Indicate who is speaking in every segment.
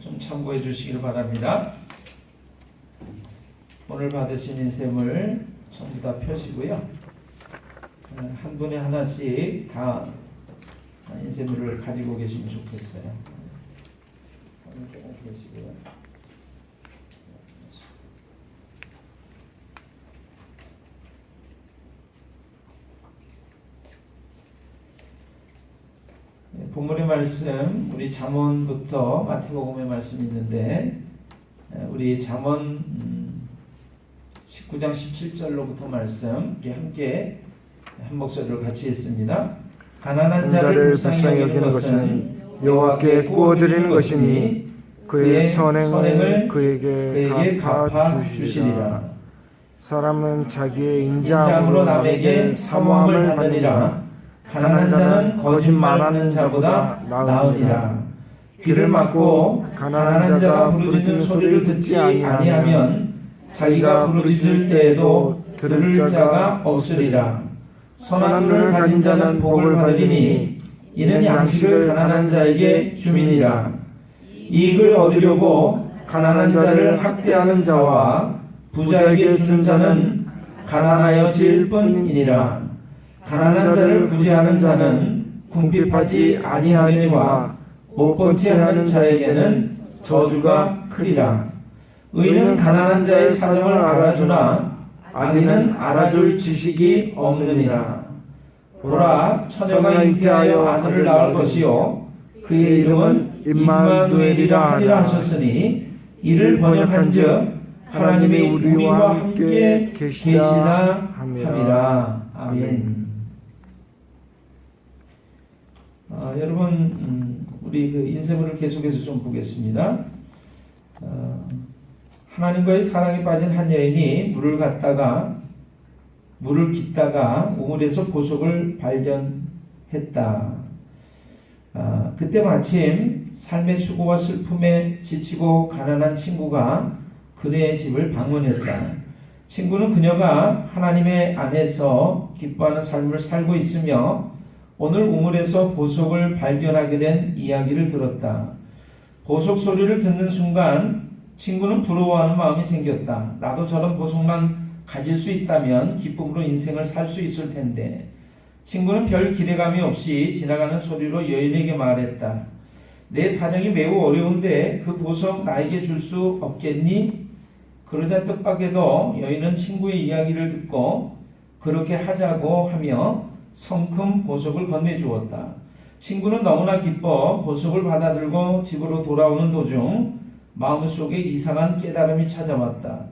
Speaker 1: 좀 참고해 주시길 바랍니다. 오늘 받으신 인셈을 전부 다 펴시고요. 한 분에 하나씩 다 인셈물을 가지고 계시면 좋겠어요. 조금 계시고요. 본문의 말씀, 우리 잠언부터 마태복음의 말씀이 있는데, 우리 잠언 19장 17절로부터 말씀 우리 함께 한 목소리로 같이 읽습니다. 가난한 자를 불쌍히 여기는 것은 여호와께 구워드리는 것이니 그의 선행을 그에게 갚아 주시리라.
Speaker 2: 사람은 자기의
Speaker 1: 인자함으로 남에게 사모함을 받으리라. 가난한 자는 거짓말하는 자보다 나으리라. 귀를 막고 가난한 자가 부르짖는 소리를 듣지 아니하면 자기가 부르짖을 때에도 들을 자가 없으리라. 선한 눈을 가진 자는 복을 받으리니 이는 양식을 가난한 자에게 주민이라. 이익을 얻으려고 가난한 자를 학대하는 자와 부자에게 주는 자는 가난하여질 뿐이니라. 가난한 자를 구제하는 자는 궁핍하지 아니하려니와 못본체 하는 자에게는 저주가 크리라. 의인은 가난한 자의 사정을 알아주나 악인은 알아줄 지식이 없느니라. 보라, 처녀가 잉태하여 아들을 낳을 것이요 그의 이름은 임마누엘이라 하리라 하셨으니 이를 번역한즉 하나님이 우리와 함께 계시다 함이라. 아멘. 여러분, 우리 그 인생을 계속해서 좀 보겠습니다. 하나님과의 사랑에 빠진 한 여인이 물을 깃다가 우물에서 보석을 발견했다. 그때 마침 삶의 수고와 슬픔에 지치고 가난한 친구가 그녀의 집을 방문했다. 친구는 그녀가 하나님의 안에서 기뻐하는 삶을 살고 있으며 오늘 우물에서 보석을 발견하게 된 이야기를 들었다. 보석 소리를 듣는 순간 친구는 부러워하는 마음이 생겼다. 나도 저런 보석만 가질 수 있다면 기쁨으로 인생을 살 수 있을 텐데. 친구는 별 기대감이 없이 지나가는 소리로 여인에게 말했다. 내 사정이 매우 어려운데 그 보석 나에게 줄 수 없겠니? 그러자 뜻밖에도 여인은 친구의 이야기를 듣고 그렇게 하자고 하며 성큼 보석을 건네주었다. 친구는 너무나 기뻐 보석을 받아들고 집으로 돌아오는 도중 마음속에 이상한 깨달음이 찾아왔다.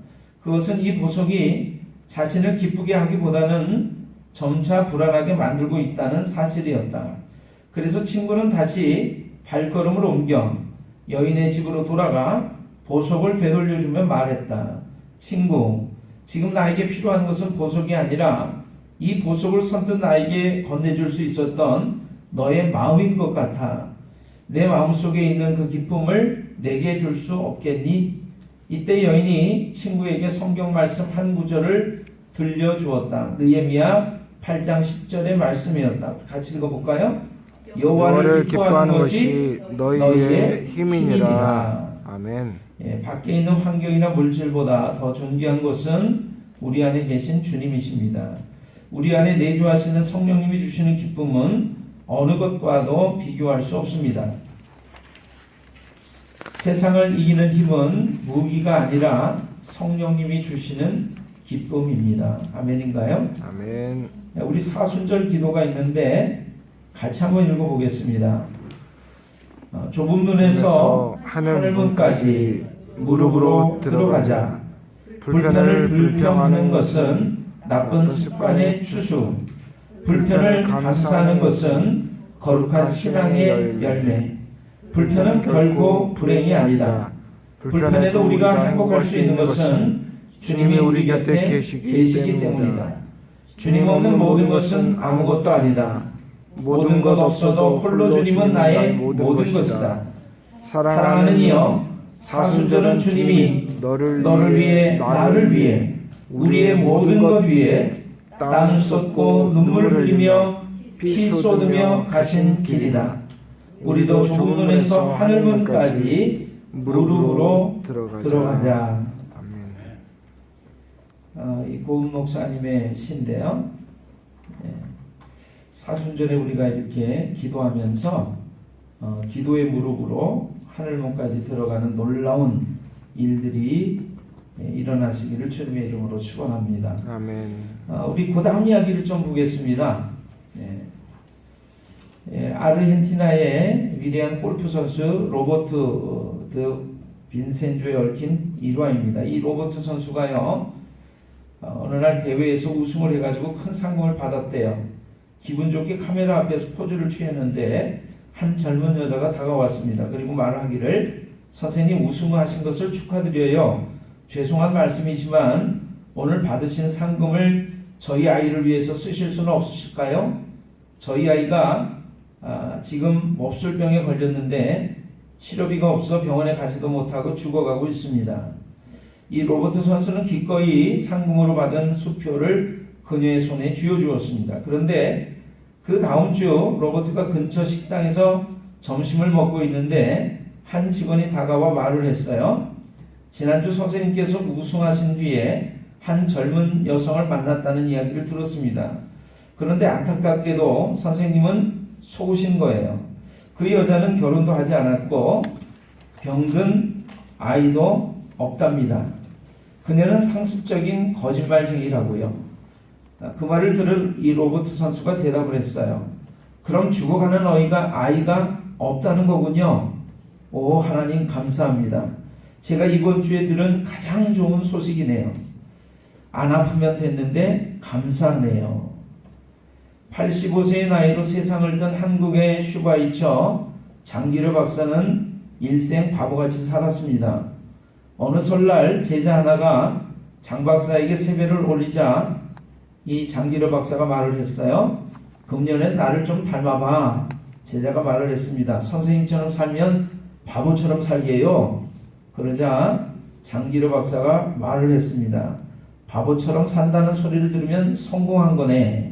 Speaker 1: 그것은 이 보석이 자신을 기쁘게 하기보다는 점차 불안하게 만들고 있다는 사실이었다. 그래서 친구는 다시 발걸음을 옮겨 여인의 집으로 돌아가 보석을 되돌려주며 말했다. 친구, 지금 나에게 필요한 것은 보석이 아니라 이 보석을 선뜻 나에게 건네줄 수 있었던 너의 마음인 것 같아. 내 마음속에 있는 그 기쁨을 내게 줄 수 없겠니? 이때 여인이 친구에게 성경 말씀 한 구절을 들려주었다. 느헤미야 8장 10절의 말씀이었다. 같이 읽어볼까요? 여호와를 기뻐하는 것이 너희의 힘이니라.
Speaker 2: 아멘.
Speaker 1: 밖에 있는 환경이나 물질보다 더 존귀한 것은 우리 안에 계신 주님이십니다. 우리 안에 내주하시는 성령님이 주시는 기쁨은 어느 것과도 비교할 수 없습니다. 세상을 이기는 힘은 무기가 아니라 성령님이 주시는 기쁨입니다. 아멘인가요?
Speaker 2: 아멘.
Speaker 1: 우리 사순절 기도가 있는데 같이 한번 읽어보겠습니다. 좁은 문에서 하늘문까지 무릎으로 들어가자. 불편을 불평하는 것은 나쁜 습관의 추수. 불편을 감사하는 것은 거룩한 신앙의 열매. 불편은 결코 불행이 아니다. 불편에도 우리가 행복할 수 있는 것은 주님이 우리 곁에 계시기 때문이다. 주님 없는 모든 것은 아무것도 아니다. 모든 것 없어도 홀로 주님은 나의 모든 것이다. 사랑하는 이여, 사순절은 주님이 너를 위해 나를 위해 우리의 모든 것 위에 땀 쏟고 눈물을 흘리며 피 쏟으며 가신 길이다. 우리도 좁은 문에서 하늘문까지 무릎으로 들어가자.
Speaker 2: 아멘.
Speaker 1: 이 고은 목사님의 시인데요. 사순절에 우리가 이렇게 기도하면서 기도의 무릎으로 하늘문까지 들어가는 놀라운 일들이 일어나시기를 주님의 이름으로 축원합니다.
Speaker 2: 아멘.
Speaker 1: 우리 그다음 이야기를 좀 보겠습니다. 아르헨티나의 위대한 골프 선수 로버트 드 빈센조에 얽힌 일화입니다. 이 로버트 선수가요, 어느 날 대회에서 우승을 해가지고 큰 상금을 받았대요. 기분 좋게 카메라 앞에서 포즈를 취했는데 한 젊은 여자가 다가왔습니다. 그리고 말하기를, 선생님 우승하신 것을 축하드려요. 죄송한 말씀이지만 오늘 받으신 상금을 저희 아이를 위해서 쓰실 수는 없으실까요? 저희 아이가 지금 몹쓸병에 걸렸는데 치료비가 없어 병원에 가지도 못하고 죽어가고 있습니다. 이 로버트 선수는 기꺼이 상금으로 받은 수표를 그녀의 손에 쥐어주었습니다. 그런데 그 다음 주 로버트가 근처 식당에서 점심을 먹고 있는데 한 직원이 다가와 말을 했어요. 지난주 선생님께서 우승하신 뒤에 한 젊은 여성을 만났다는 이야기를 들었습니다. 그런데 안타깝게도 선생님은 속으신 거예요. 그 여자는 결혼도 하지 않았고 병든 아이도 없답니다. 그녀는 상습적인 거짓말쟁이라고요. 그 말을 들은 이 로버트 선수가 대답을 했어요. 그럼 죽어가는 아이가 없다는 거군요. 오, 하나님 감사합니다. 제가 이번 주에 들은 가장 좋은 소식이네요. 안 아프면 됐는데 감사하네요. 85세의 나이로 세상을 뜬 한국의 슈바이처 장기려 박사는 일생 바보같이 살았습니다. 어느 설날 제자 하나가 장 박사에게 세배를 올리자 이 장기려 박사가 말을 했어요. 금년엔 나를 좀 닮아봐. 제자가 말을 했습니다. 선생님처럼 살면 바보처럼 살게요. 그러자 장기려 박사가 말을 했습니다. 바보처럼 산다는 소리를 들으면 성공한 거네.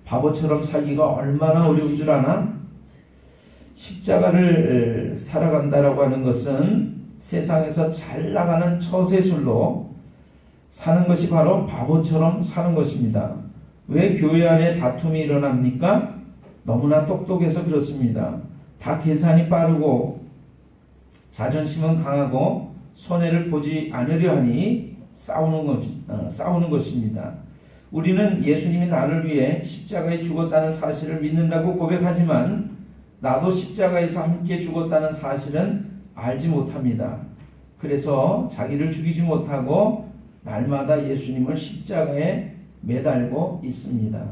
Speaker 1: 바보처럼 살기가 얼마나 어려운 줄 아나? 십자가를 살아간다라고 하는 것은 세상에서 잘 나가는 처세술로 사는 것이 바로 바보처럼 사는 것입니다. 왜 교회 안에 다툼이 일어납니까? 너무나 똑똑해서 그렇습니다. 다 계산이 빠르고 자존심은 강하고 손해를 보지 않으려 하니 싸우는 것입니다. 우리는 예수님이 나를 위해 십자가에 죽었다는 사실을 믿는다고 고백하지만 나도 십자가에서 함께 죽었다는 사실은 알지 못합니다. 그래서 자기를 죽이지 못하고 날마다 예수님을 십자가에 매달고 있습니다.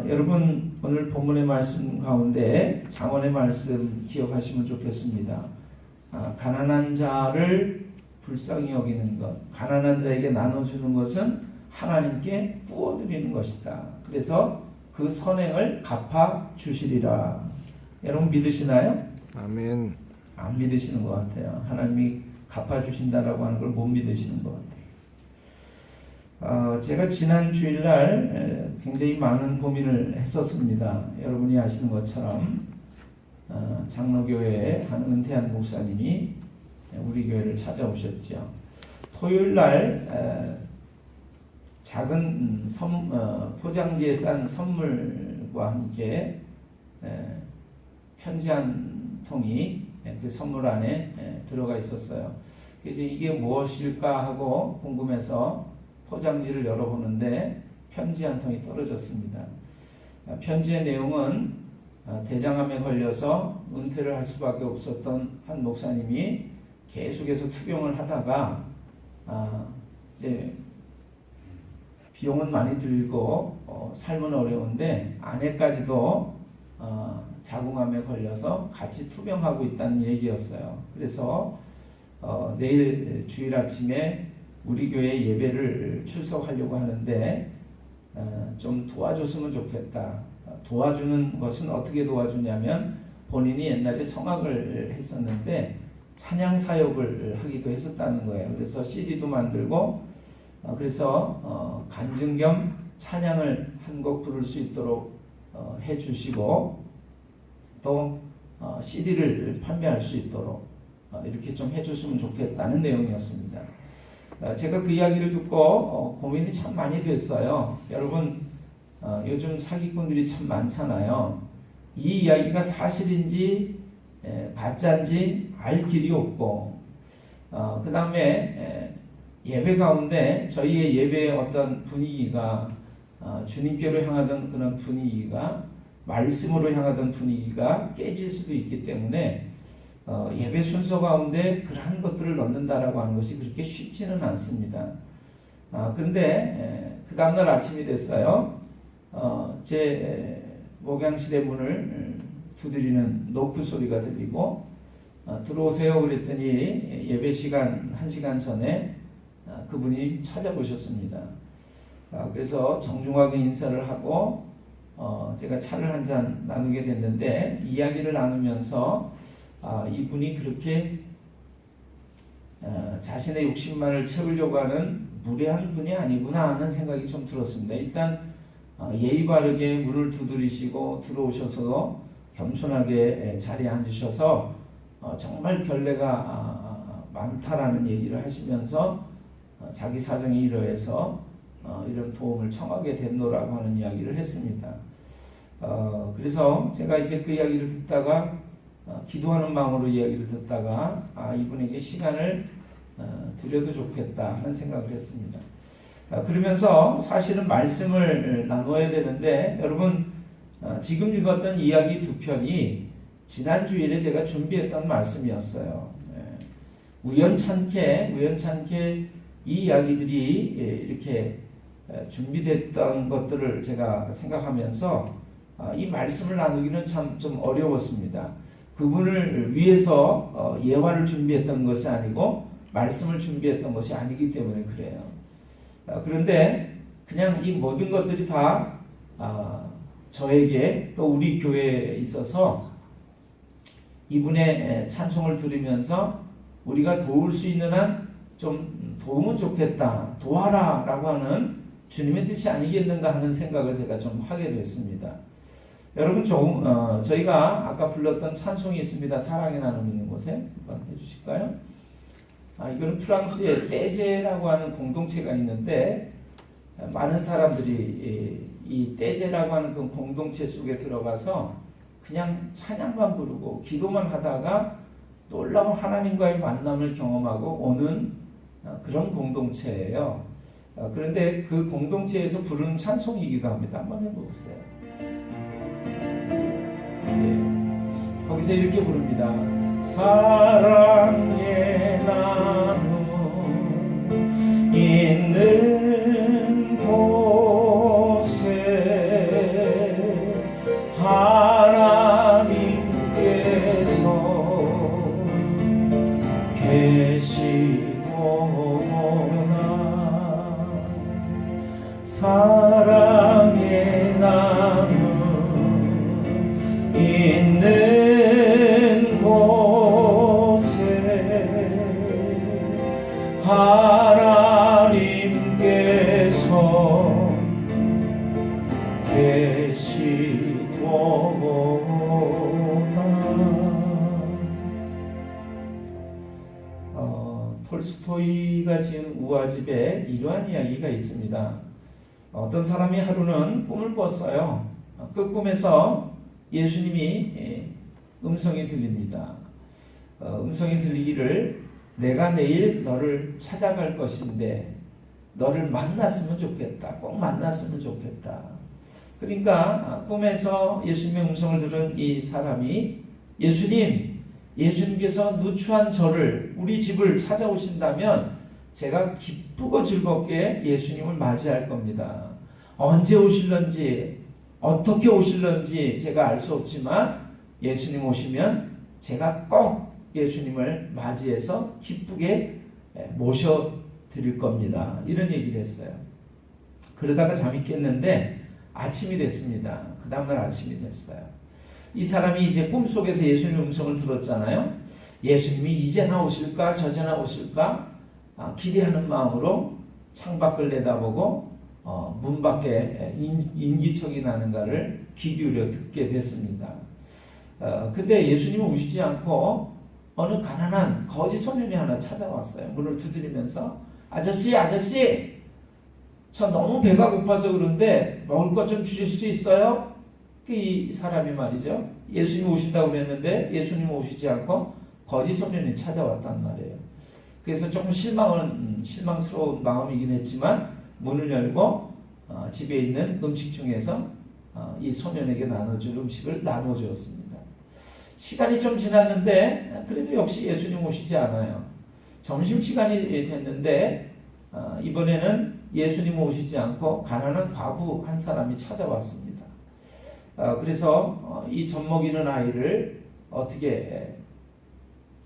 Speaker 1: 여러분 오늘 본문의 말씀 가운데 잠언의 말씀 기억하시면 좋겠습니다. 가난한 자를 불쌍히 여기는 것, 가난한 자에게 나눠주는 것은 하나님께 부어드리는 것이다. 그래서 그 선행을 갚아주시리라. 여러분 믿으시나요?
Speaker 2: 아멘.
Speaker 1: 안 믿으시는 것 같아요. 하나님이 갚아주신다라고 하는 걸 못 믿으시는 것 같아요. 제가 지난 주일날 굉장히 많은 고민을 했었습니다. 여러분이 아시는 것처럼 장로교회의 한 은퇴한 목사님이 우리 교회를 찾아오셨죠. 토요일날 작은 포장지에 싼 선물과 함께 편지 한 통이 그 선물 안에 들어가 있었어요. 그래서 이게 무엇일까 하고 궁금해서 포장지를 열어보는데 편지 한 통이 떨어졌습니다. 편지의 내용은 대장암에 걸려서 은퇴를 할 수밖에 없었던 한 목사님이 계속해서 투병을 하다가 이제 비용은 많이 들고 삶은 어려운데 아내까지도 자궁암에 걸려서 같이 투병하고 있다는 얘기였어요. 그래서 내일 주일 아침에 우리 교회 예배를 출석하려고 하는데 좀 도와줬으면 좋겠다. 도와주는 것은 어떻게 도와주냐면 본인이 옛날에 성악을 했었는데 찬양 사역을 하기도 했었다는 거예요. 그래서 CD도 만들고 그래서 간증 겸 찬양을 한 곡 부를 수 있도록 해주시고 또 CD를 판매할 수 있도록 이렇게 좀 해줬으면 좋겠다는 내용이었습니다. 제가 그 이야기를 듣고 고민이 참 많이 됐어요. 여러분 요즘 사기꾼들이 참 많잖아요. 이 이야기가 사실인지 가짜인지 알 길이 없고 그 다음에 예배 가운데 저희의 예배의 어떤 분위기가 주님께로 향하던 그런 분위기가 말씀으로 향하던 분위기가 깨질 수도 있기 때문에 예배 순서 가운데 그러한 것들을 넣는다라고 하는 것이 그렇게 쉽지는 않습니다. 그런데 그 다음날 아침이 됐어요. 제 목양실의 문을 두드리는 노크 소리가 들리고 들어오세요 그랬더니 예배 시간 1시간 전에 그분이 찾아오셨습니다. 그래서 정중하게 인사를 하고 제가 차를 한 잔 나누게 됐는데 이야기를 나누면서 이분이 그렇게 자신의 욕심만을 채우려고 하는 무례한 분이 아니구나 하는 생각이 좀 들었습니다. 일단 예의 바르게 문을 두드리시고 들어오셔서 겸손하게 자리에 앉으셔서 정말 결례가 많다라는 얘기를 하시면서 자기 사정이 이러해서 이런 도움을 청하게 됐노라고 하는 이야기를 했습니다. 그래서 제가 이제 그 이야기를 듣다가 기도하는 마음으로 이야기를 듣다가 이분에게 시간을 드려도 좋겠다 하는 생각을 했습니다. 그러면서 사실은 말씀을 나눠야 되는데 여러분 지금 읽었던 이야기 두 편이 지난 주일에 제가 준비했던 말씀이었어요. 우연찮게 이 이야기들이 이렇게 준비됐던 것들을 제가 생각하면서 이 말씀을 나누기는 참 좀 어려웠습니다. 그분을 위해서 예화를 준비했던 것이 아니고 말씀을 준비했던 것이 아니기 때문에 그래요. 그런데 그냥 이 모든 것들이 다 저에게 또 우리 교회에 있어서 이분의 찬송을 들으면서 우리가 도울 수 있는 한 좀 도우면 좋겠다, 도와라 라고 하는 주님의 뜻이 아니겠는가 하는 생각을 제가 좀 하게 됐습니다. 여러분 저희가 아까 불렀던 찬송이 있습니다. 사랑의 나눔 있는 곳에 한번 해주실까요? 이거는 프랑스의 떼제라고 하는 공동체가 있는데 많은 사람들이 이 떼제라고 하는 그 공동체 속에 들어가서 그냥 찬양만 부르고 기도만 하다가 놀라운 하나님과의 만남을 경험하고 오는 그런 공동체예요. 그런데 그 공동체에서 부르는 찬송이기도 합니다. 한번 해보세요. 네. 거기서 이렇게 부릅니다. 사랑의 나눔 있는 곳에 하나님께서 계시도다. 사랑의 나눔 있는 곳에 하나님께서 계시도다. 톨스토이가 지은 우화집에 이러한 이야기가 있습니다. 어떤 사람이 하루는 꿈을 꿨어요. 그 꿈에서 예수님이 음성이 들립니다. 음성이 들리기를 내가 내일 너를 찾아갈 것인데 너를 만났으면 좋겠다. 꼭 만났으면 좋겠다. 그러니까 꿈에서 예수님의 음성을 들은 이 사람이 예수님께서 누추한 저를 우리 집을 찾아오신다면 제가 기쁘고 즐겁게 예수님을 맞이할 겁니다. 언제 오실런지 어떻게 오실런지 제가 알 수 없지만 예수님 오시면 제가 꼭 예수님을 맞이해서 기쁘게 모셔드릴 겁니다. 이런 얘기를 했어요. 그러다가 잠이 깼는데 아침이 됐습니다. 그 다음날 아침이 됐어요. 이 사람이 이제 꿈속에서 예수님 음성을 들었잖아요. 예수님이 이제나 오실까 저제나 오실까 기대하는 마음으로 창밖을 내다보고 문 밖에 인기척이 나는가를 귀 기울여 듣게 됐습니다. 근데 예수님은 우시지 않고 어느 가난한 거지 소년이 하나 찾아왔어요. 문을 두드리면서 아저씨, 아저씨, 저 너무 배가 고파서 그런데 먹을 것 좀 주실 수 있어요? 이 사람이 말이죠. 예수님이 오신다고 그랬는데 예수님은 오시지 않고 거지 소년이 찾아왔단 말이에요. 그래서 조금 실망스러운 마음이긴 했지만 문을 열고 집에 있는 음식 중에서 이 소년에게 나눠줄 음식을 나눠주었습니다. 시간이 좀 지났는데 그래도 역시 예수님 오시지 않아요. 점심시간이 됐는데 이번에는 예수님 오시지 않고 가난한 과부 한 사람이 찾아왔습니다. 그래서 이 젖먹이는 아이를 어떻게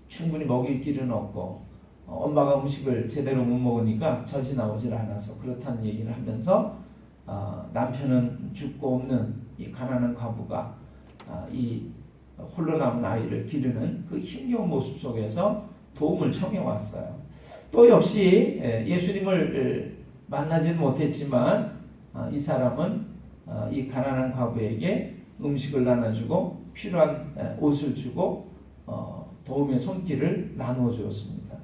Speaker 1: 충분히 먹일 길은 없고 엄마가 음식을 제대로 못 먹으니까 젖이 나오질 않아서 그렇다는 얘기를 하면서 남편은 죽고 없는 이 가난한 과부가 이 홀로 남은 아이를 기르는 그 힘겨운 모습 속에서 도움을 청해 왔어요. 또 역시 예수님을 만나지는 못했지만 이 사람은 이 가난한 과부에게 음식을 나눠주고 필요한 옷을 주고 도움의 손길을 나누어 주었습니다.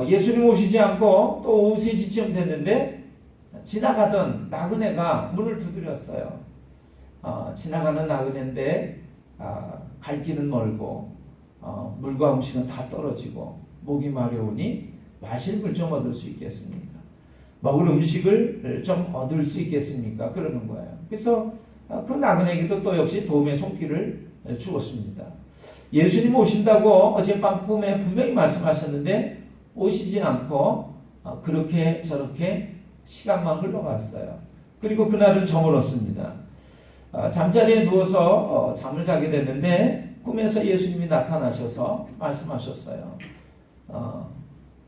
Speaker 1: 예수님 오시지 않고 또 오후 3시쯤 됐는데 지나가던 나그네가 문을 두드렸어요. 지나가는 나그네인데 갈 길은 멀고 물과 음식은 다 떨어지고 목이 마려우니 마실 물 좀 얻을 수 있겠습니까? 먹을 음식을 좀 얻을 수 있겠습니까? 그러는 거예요. 그래서 그 나그네에게도 또 역시 도움의 손길을 주었습니다. 예수님 오신다고 어젯밤 꿈에 분명히 말씀하셨는데 오시지 않고 그렇게 저렇게 시간만 흘러갔어요. 그리고 그날은 저물었습니다. 잠자리에 누워서 잠을 자게 됐는데 꿈에서 예수님이 나타나셔서 말씀하셨어요.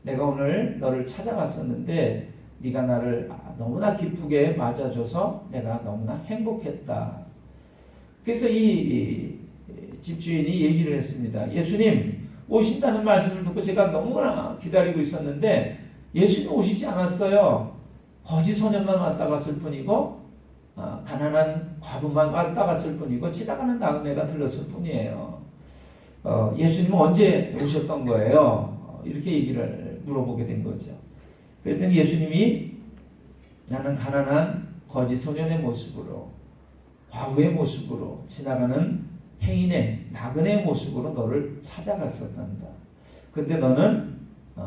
Speaker 1: 내가 오늘 너를 찾아갔었는데 네가 나를 너무나 기쁘게 맞아줘서 내가 너무나 행복했다. 그래서 이 집주인이 얘기를 했습니다. 예수님 오신다는 말씀을 듣고 제가 너무나 기다리고 있었는데 예수님 오시지 않았어요. 거지 소년만 왔다 갔을 뿐이고 가난한 과부만 왔다 갔을 뿐이고 지나가는 나그네가 들렀을 뿐이에요. 예수님은 언제 오셨던 거예요? 이렇게 얘기를 물어보게 된 거죠. 그랬더니 예수님이 나는 가난한 거지 소년의 모습으로 과부의 모습으로 지나가는 행인의 나그네의 모습으로 너를 찾아갔었단다. 근데 너는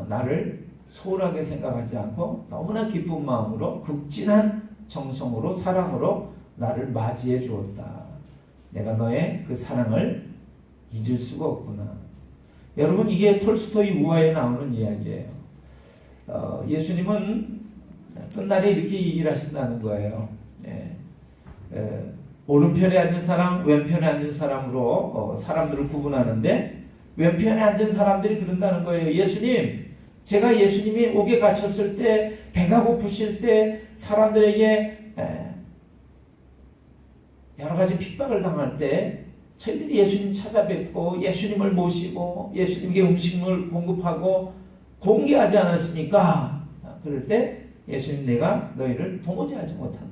Speaker 1: 나를 소홀하게 생각하지 않고 너무나 기쁜 마음으로 극진한 정성으로 사랑으로 나를 맞이해 주었다. 내가 너의 그 사랑을 잊을 수가 없구나. 여러분 이게 톨스토이 우화에 나오는 이야기예요. 예수님은 끝날에 이렇게 얘기를 하신다는 거예요. 오른편에 앉은 사람, 왼편에 앉은 사람으로 사람들을 구분하는데 왼편에 앉은 사람들이 그런다는 거예요. 예수님, 제가 예수님이 옥에 갇혔을 때, 배가 고프실 때, 사람들에게 여러 가지 핍박을 당할 때 저희들이 예수님 찾아뵙고 예수님을 모시고 예수님께 음식을 공급하고 공개하지 않았습니까? 그럴 때 예수님 내가 너희를 도무지 알지 못한다.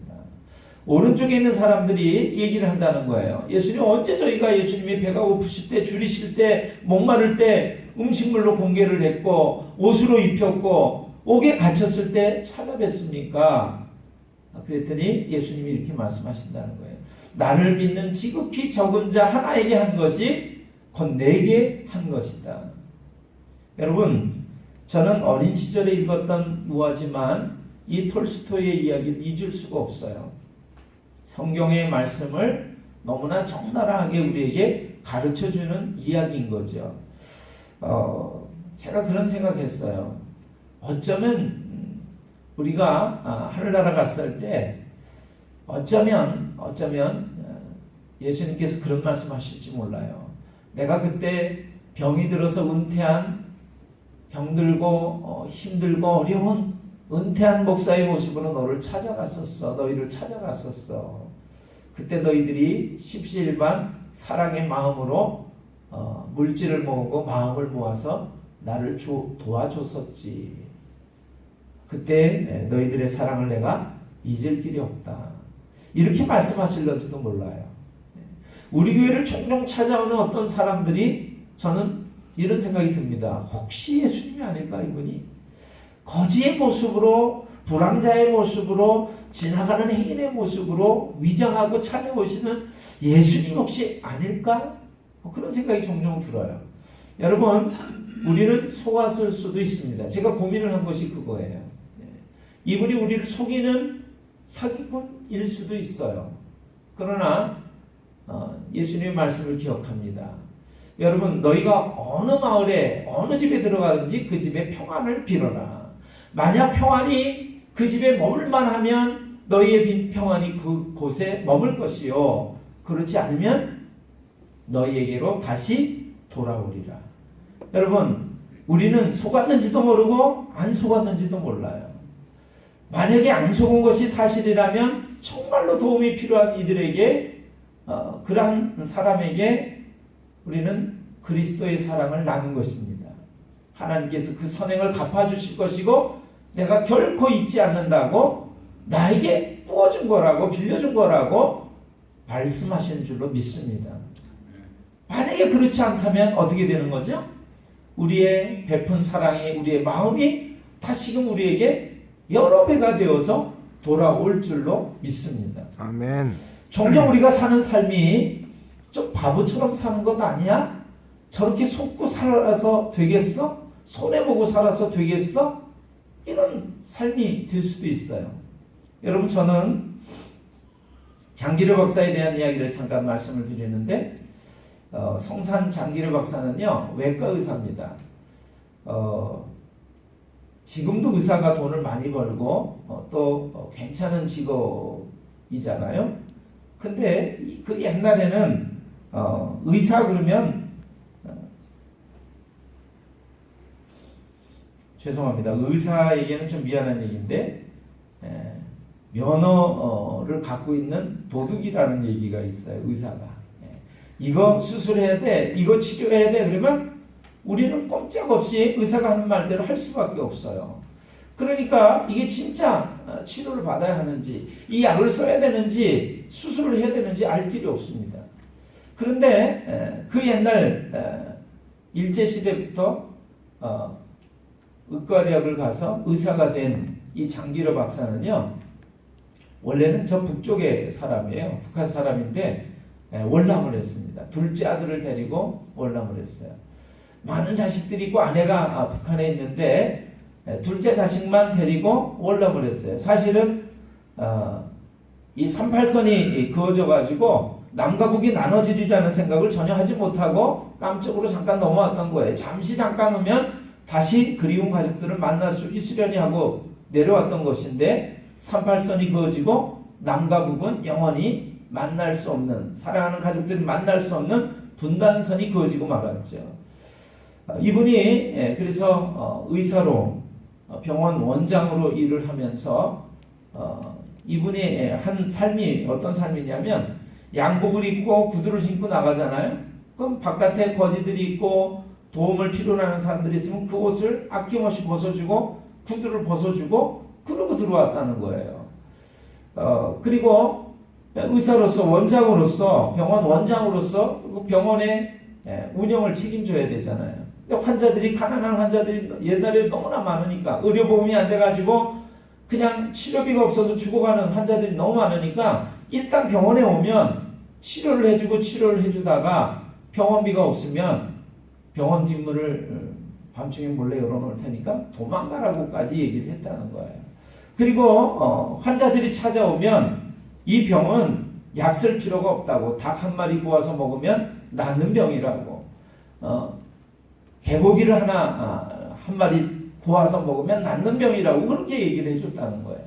Speaker 1: 오른쪽에 있는 사람들이 얘기를 한다는 거예요. 예수님 언제 저희가 예수님이 배가 고프실 때 줄이실 때 목마를 때 음식물로 공개를 했고 옷으로 입혔고 옥에 갇혔을 때 찾아뵀습니까? 그랬더니 예수님이 이렇게 말씀하신다는 거예요. 나를 믿는 지극히 적은 자 하나에게 한 것이 곧 내게 한 것이다. 여러분 저는 어린 시절에 읽었던 우화지만 이 톨스토이의 이야기를 잊을 수가 없어요. 성경의 말씀을 너무나 적나라하게 우리에게 가르쳐주는 이야기인 거죠. 제가 그런 생각했어요. 어쩌면 우리가 하늘나라 갔을 때 어쩌면 예수님께서 그런 말씀하실지 몰라요. 내가 그때 병이 들어서 은퇴한 병들고 힘들고 어려운 은퇴한 목사의 모습으로 너희를 찾아갔었어. 그때 너희들이 십시일반 사랑의 마음으로 물질을 모으고 마음을 모아서 나를 도와줬었지. 그때 너희들의 사랑을 내가 잊을 길이 없다. 이렇게 말씀하실런지도 몰라요. 우리 교회를 종종 찾아오는 어떤 사람들이 저는 이런 생각이 듭니다. 혹시 예수님이 아닐까 이분이? 거지의 모습으로 불황자의 모습으로 지나가는 행인의 모습으로 위장하고 찾아오시는 예수님 혹시 아닐까? 그런 생각이 종종 들어요. 여러분 우리는 속았을 수도 있습니다. 제가 고민을 한 것이 그거예요. 이분이 우리를 속이는 사기꾼일 수도 있어요. 그러나 예수님의 말씀을 기억합니다. 여러분 너희가 어느 마을에 어느 집에 들어가든지 그 집에 평안을 빌어라. 만약 평안이 그 집에 머물만 하면 너희의 평안이 그곳에 머물 것이요 그렇지 않으면 너희에게로 다시 돌아오리라. 여러분 우리는 속았는지도 모르고 안 속았는지도 몰라요. 만약에 안 속은 것이 사실이라면 정말로 도움이 필요한 이들에게 그러한 사람에게 우리는 그리스도의 사랑을 나눈 것입니다. 하나님께서 그 선행을 갚아주실 것이고 내가 결코 잊지 않는다고 나에게 부어준 거라고 빌려준 거라고 말씀하시는 줄로 믿습니다. 만약에 그렇지 않다면 어떻게 되는 거죠? 우리의 베푼 사랑이 우리의 마음이 다시금 우리에게 여러 배가 되어서 돌아올 줄로 믿습니다.
Speaker 2: 아멘.
Speaker 1: 종종 우리가 사는 삶이 좀 바보처럼 사는 것 아니야? 저렇게 속고 살아서 되겠어? 손해보고 살아서 되겠어? 이런 삶이 될 수도 있어요. 여러분 저는 장기려 박사에 대한 이야기를 잠깐 말씀을 드리는데 성산 장기려 박사는요 외과 의사입니다. 지금도 의사가 돈을 많이 벌고 또 괜찮은 직업이잖아요. 근데 그 옛날에는 의사 그러면 죄송합니다. 의사에게는 좀 미안한 얘기인데 면허를 갖고 있는 도둑이라는 얘기가 있어요. 의사가 이거 수술해야 돼, 이거 치료해야 돼 그러면 우리는 꼼짝없이 의사가 하는 말대로 할 수밖에 없어요. 그러니까 이게 진짜 치료를 받아야 하는지 이 약을 써야 되는지 수술을 해야 되는지 알 길이 없습니다. 그런데 그 옛날 일제시대부터 의과대학을 가서 의사가 된 이 장기려 박사는요 원래는 저 북쪽의 사람이에요. 북한 사람인데 월남을 했습니다. 둘째 아들을 데리고 월남을 했어요. 많은 자식들이 있고 아내가 북한에 있는데 둘째 자식만 데리고 월남을 했어요. 사실은 이 38선이 그어져 가지고 남과 북이 나눠지리라는 생각을 전혀 하지 못하고 남쪽으로 잠깐 넘어왔던 거예요. 잠시 잠깐 오면 다시 그리운 가족들을 만날 수 있으려니 하고 내려왔던 것인데 38선이 그어지고 남과 북은 영원히 만날 수 없는 사랑하는 가족들이 만날 수 없는 분단선이 그어지고 말았죠. 이분이 그래서 의사로 병원 원장으로 일을 하면서 이분이 한 삶이 어떤 삶이냐면 양복을 입고 구두를 신고 나가잖아요. 그럼 바깥에 거지들이 있고 도움을 필요로 하는 사람들이 있으면 그 옷을 아낌없이 벗어주고 구두를 벗어주고 그러고 들어왔다는 거예요. 그리고 의사로서 원장으로서 병원 원장으로서 그 병원의 운영을 책임져야 되잖아요. 근데 환자들이 가난한 환자들이 옛날에 너무나 많으니까 의료보험이 안 돼가지고 그냥 치료비가 없어서 죽어가는 환자들이 너무 많으니까 일단 병원에 오면 치료를 해주다가 병원비가 없으면 병원 뒷문을 밤중에 몰래 열어놓을 테니까 도망가라고까지 얘기를 했다는 거예요. 그리고 환자들이 찾아오면 이 병은 약 쓸 필요가 없다고 닭 한 마리 구워서 먹으면 낫는 병이라고 개고기를 한 마리 구워서 먹으면 낫는 병이라고 그렇게 얘기를 해줬다는 거예요.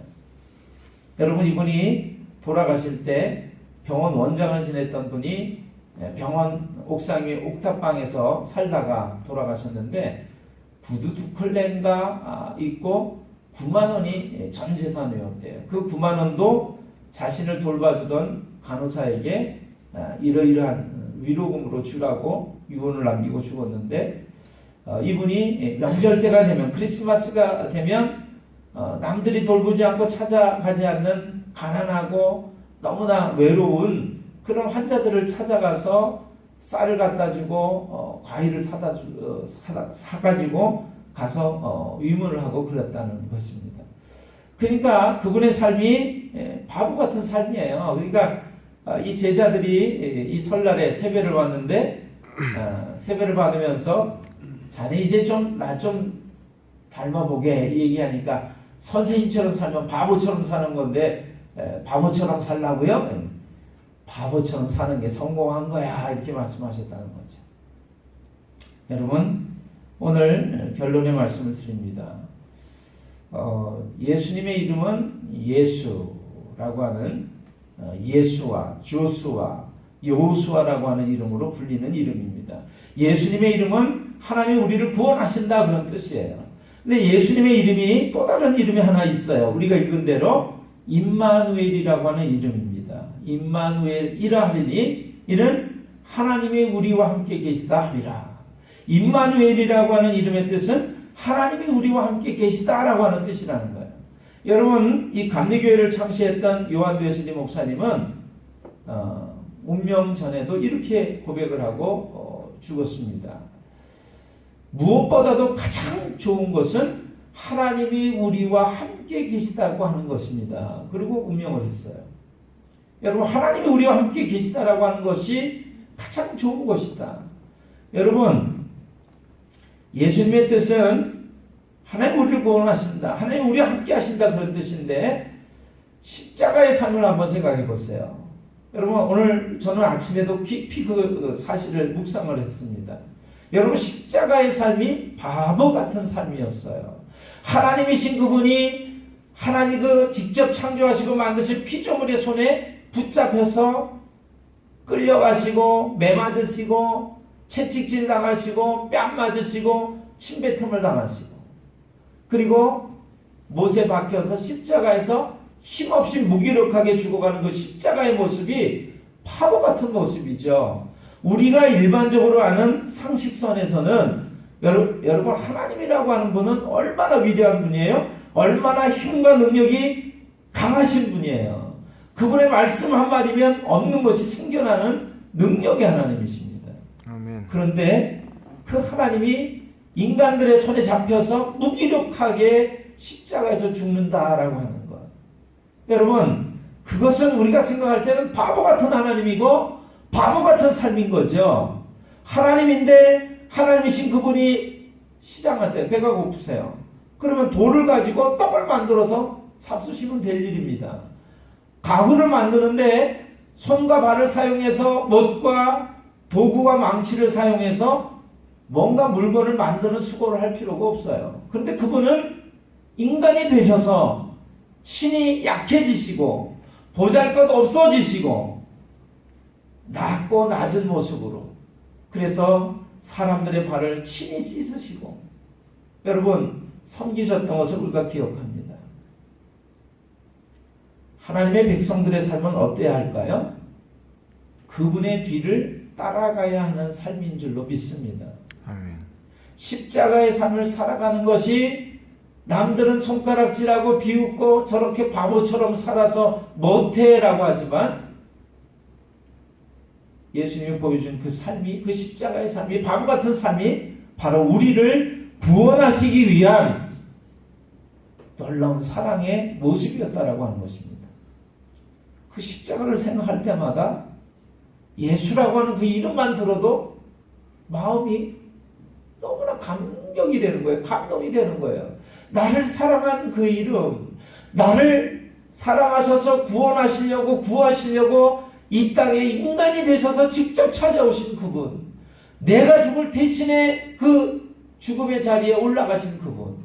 Speaker 1: 여러분 이분이 돌아가실 때 병원 원장을 지냈던 분이 병원 옥상 위에 옥탑방에서 살다가 돌아가셨는데 구두 2켤레인가 있고 9만 원이 전 재산이었대요. 그 9만 원도 자신을 돌봐주던 간호사에게 이러이러한 위로금으로 주라고 유언을 남기고 죽었는데 이분이 명절 때가 되면 크리스마스가 되면 남들이 돌보지 않고 찾아가지 않는 가난하고 너무나 외로운 그런 환자들을 찾아가서 쌀을 갖다 주고 과일을 사가지고 가서 위문을 하고 그랬다는 것입니다. 그러니까 그분의 삶이 바보 같은 삶이에요. 그러니까 이 제자들이 이 설날에 세배를 왔는데 세배를 받으면서 자네 이제 좀 나 좀 닮아보게 얘기하니까 선생님처럼 살면 바보처럼 사는 건데 바보처럼 살라고요? 바보처럼 사는 게 성공한 거야 이렇게 말씀하셨다는 거죠. 여러분 오늘 결론의 말씀을 드립니다. 예수님의 이름은 예수라고 하는 예수와 조수와 여호수아라고 하는 이름으로 불리는 이름입니다. 예수님의 이름은 하나님이 우리를 구원하신다 그런 뜻이에요. 근데 예수님의 이름이 또 다른 이름이 하나 있어요. 우리가 읽은 대로 임마누엘이라고 하는 이름입니다. 임마누엘이라 하리니 이는 하나님이 우리와 함께 계시다 하리라. 임마누엘이라고 하는 이름의 뜻은 하나님이 우리와 함께 계시다라고 하는 뜻이라는 거예요. 여러분 이 감리교회를 창시했던 요한 웨슬리 목사님은 운명 전에도 이렇게 고백을 하고 죽었습니다. 무엇보다도 가장 좋은 것은 하나님이 우리와 함께 계시다고 하는 것입니다. 그리고 운명을 했어요. 여러분 하나님이 우리와 함께 계시다라고 하는 것이 가장 좋은 것이다. 여러분 예수님의 뜻은 하나님 우리를 구원하신다. 하나님 우리와 함께 하신다 그런 뜻인데 십자가의 삶을 한번 생각해 보세요. 여러분 오늘 저는 아침에도 깊이 그 사실을 묵상을 했습니다. 여러분 십자가의 삶이 바보 같은 삶이었어요. 하나님이신 그분이 하나님이 그 직접 창조하시고 만드신 피조물의 손에 붙잡혀서 끌려가시고 매 맞으시고 채찍질 당하시고 뺨 맞으시고 침뱉음을 당하시고 그리고 못에 박혀서 십자가에서 힘없이 무기력하게 죽어가는 그 십자가의 모습이 바보 같은 모습이죠. 우리가 일반적으로 아는 상식선에서는 여러분 하나님이라고 하는 분은 얼마나 위대한 분이에요? 얼마나 힘과 능력이 강하신 분이에요. 그분의 말씀 한마디면 없는 것이 생겨나는 능력의 하나님이십니다.
Speaker 2: 아멘.
Speaker 1: 그런데 그 하나님이 인간들의 손에 잡혀서 무기력하게 십자가에서 죽는다라고 하는 것. 여러분 그것은 우리가 생각할 때는 바보 같은 하나님이고 바보 같은 삶인 거죠. 하나님인데 하나님이신 그분이 시장하세요. 배가 고프세요. 그러면 돌을 가지고 떡을 만들어서 잡수시면 될 일입니다. 가구를 만드는데 손과 발을 사용해서 못과 도구와 망치를 사용해서 뭔가 물건을 만드는 수고를 할 필요가 없어요. 그런데 그분은 인간이 되셔서 친히 약해지시고 보잘것 없어지시고 낮고 낮은 모습으로 그래서 사람들의 발을 친히 씻으시고 여러분 섬기셨던 것을 우리가 기억합니다. 하나님의 백성들의 삶은 어때야 할까요? 그분의 뒤를 따라가야 하는 삶인 줄로 믿습니다.
Speaker 2: 아멘.
Speaker 1: 십자가의 삶을 살아가는 것이 남들은 손가락질하고 비웃고 저렇게 바보처럼 살아서 못해라고 하지만 예수님이 보여준 그 삶이 그 십자가의 삶이 바보 같은 삶이 바로 우리를 구원하시기 위한 놀라운 사랑의 모습이었다라고 하는 것입니다. 그 십자가를 생각할 때마다 예수라고 하는 그 이름만 들어도 마음이 너무나 감격이 되는 거예요. 감동이 되는 거예요. 나를 사랑한 그 이름, 나를 사랑하셔서 구원하시려고 구하시려고 이 땅에 인간이 되셔서 직접 찾아오신 그분, 내가 죽을 대신에 그 죽음의 자리에 올라가신 그분.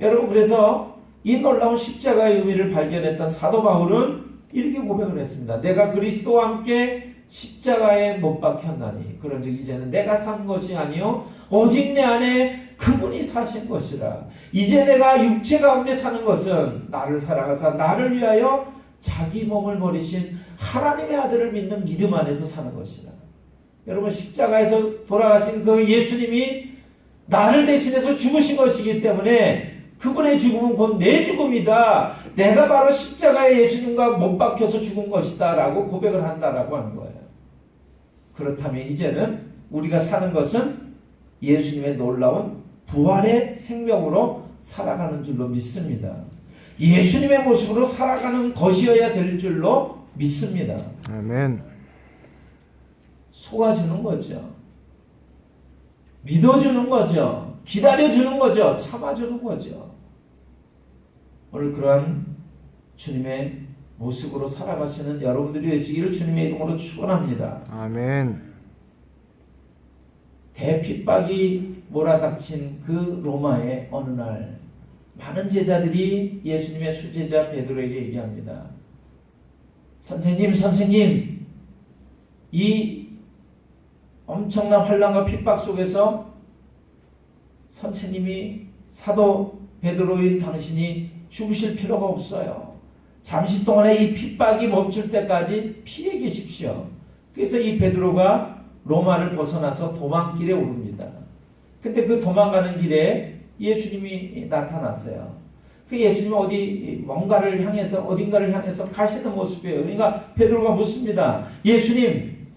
Speaker 1: 여러분 그래서 이 놀라운 십자가의 의미를 발견했던 사도 바울은 이렇게 고백을 했습니다. 내가 그리스도와 함께 십자가에 못 박혔나니 그런즉 이제는 내가 산 것이 아니요 오직 내 안에 그분이 사신 것이라. 이제 내가 육체 가운데 사는 것은 나를 사랑하사 나를 위하여 자기 몸을 버리신 하나님의 아들을 믿는 믿음 안에서 사는 것이라. 여러분 십자가에서 돌아가신 그 예수님이 나를 대신해서 죽으신 것이기 때문에 그분의 죽음은 곧 내 죽음이다. 내가 바로 십자가에 예수님과 못 박혀서 죽은 것이다. 라고 고백을 한다라고 하는 거예요. 그렇다면 이제는 우리가 사는 것은 예수님의 놀라운 부활의 생명으로 살아가는 줄로 믿습니다. 예수님의 모습으로 살아가는 것이어야 될 줄로 믿습니다.
Speaker 2: 아멘.
Speaker 1: 속아주는 거죠. 믿어주는 거죠. 기다려주는 거죠. 참아주는 거죠. 오늘 그러한 주님의 모습으로 살아가시는 여러분들이 되시기를 주님의 이름으로 축원합니다.
Speaker 2: 아멘.
Speaker 1: 대핍박이 몰아닥친 그 로마의 어느 날 많은 제자들이 예수님의 수제자 베드로에게 얘기합니다. 선생님, 이 엄청난 환난과 핍박 속에서 선생님이 사도 베드로인 당신이 죽으실 필요가 없어요. 잠시 동안에 이 핍박이 멈출 때까지 피해 계십시오. 그래서 이 베드로가 로마를 벗어나서 도망길에 오릅니다. 근데 그 도망가는 길에 예수님이 나타났어요. 그 예수님은 어딘가를 향해서 가시는 모습이에요. 그러니까 베드로가 묻습니다.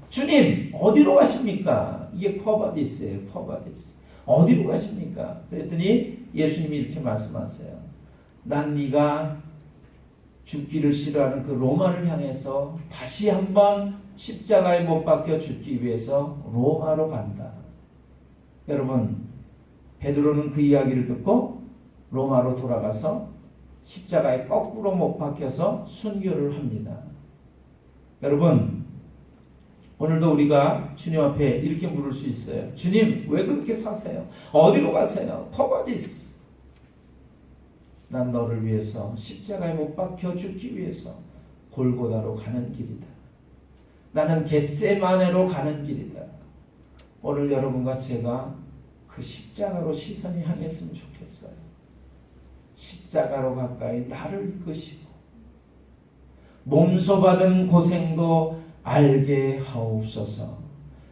Speaker 1: 주님, 어디로 가십니까? 이게 퍼바디스예요, 퍼바디스. 어디로 가십니까? 그랬더니 예수님이 이렇게 말씀하세요. 난 네가 죽기를 싫어하는 그 로마를 향해서 다시 한번 십자가에 못 박혀 죽기 위해서 로마로 간다. 여러분, 베드로는 그 이야기를 듣고 로마로 돌아가서 십자가에 거꾸로 못 박혀서 순교를 합니다. 여러분, 오늘도 우리가 주님 앞에 이렇게 물을 수 있어요. 주님, 왜 그렇게 사세요? 어디로 가세요? 퍼바디스. 난 너를 위해서 십자가에 못 박혀 죽기 위해서 골고다로 가는 길이다. 나는 겟세마네로 가는 길이다. 오늘 여러분과 제가 그 십자가로 시선이 향했으면 좋겠어요. 십자가로 가까이 나를 이끄시고 몸소 받은 고생도 알게 하옵소서.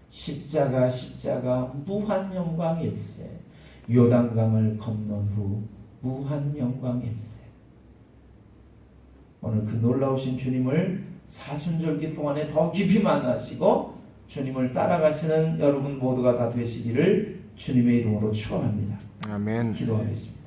Speaker 1: 십자가 무한 영광일세. 요단강을 건넌 후 무한 영광일세. 오늘 그 놀라우신 주님을 사순절기 동안에 더 깊이 만나시고 주님을 따라가시는 여러분 모두가 다 되시기를 주님의 이름으로 축원합니다.
Speaker 2: 아멘.
Speaker 1: 기도하겠습니다.